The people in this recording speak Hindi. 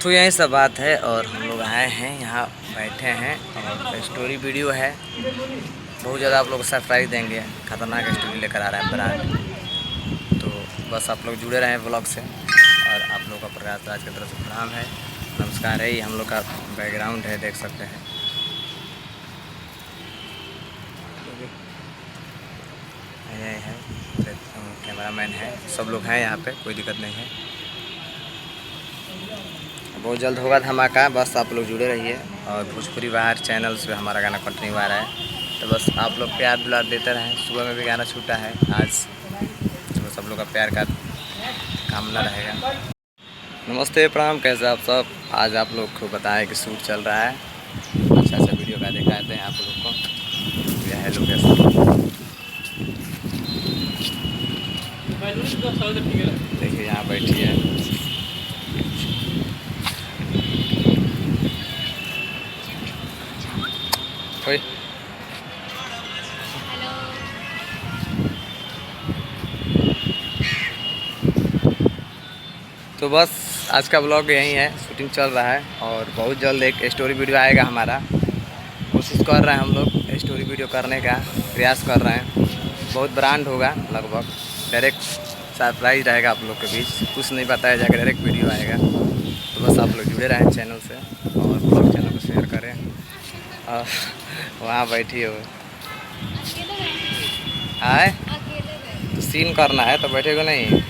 तो यही सब बात है। और हम लोग आए हैं यहाँ बैठे हैं और स्टोरी वीडियो है, बहुत ज़्यादा आप लोग को सरप्राइज देंगे, खतरनाक स्टोरी लेकर आ रहा है ब्रांड। तो बस आप लोग जुड़े रहें ब्लॉग से। और आप लोग का प्रयास राज की तरफ से प्रणाम है, नमस्कार है। ये हम लोग का बैकग्राउंड है, देख सकते हैं। ये है कैमरामैन है, सब लोग हैं यहाँ पे, कोई दिक्कत नहीं है। बहुत जल्द होगा धमाका, बस आप लोग जुड़े रहिए। और भोजपुरी बाहर चैनल्स पे हमारा गाना कंटिन्यू आ रहा है, तो बस आप लोग प्यार दुलार देते रहें। सुबह में भी गाना छूटा है आज, तो सब लोग का प्यार का कामना रहेगा। नमस्ते, प्रणाम, कैसे आप सब। आज आप लोग को बताएं कि शूट चल रहा है, अच्छा सा वीडियो का दिखाते हैं आप लोग को। यह है लोकेशन, देखिए यहाँ बैठी है। कोई तो बस आज का ब्लॉग यही है, शूटिंग चल रहा है और बहुत जल्द एक स्टोरी वीडियो आएगा हमारा। कोशिश कर रहे हैं हम लोग स्टोरी वीडियो करने का, प्रयास कर रहे हैं। बहुत ब्रांड होगा, लगभग डायरेक्ट सरप्राइज रहेगा आप लोग के बीच, कुछ नहीं बताया जाएगा, डायरेक्ट वीडियो आएगा। तो बस आप लोग जुड़े रहें चैनल से और ब्लॉग चैनल को शेयर करें। और वहाँ बैठी हो आए तो सीन करना है, तो बैठेगा नहीं।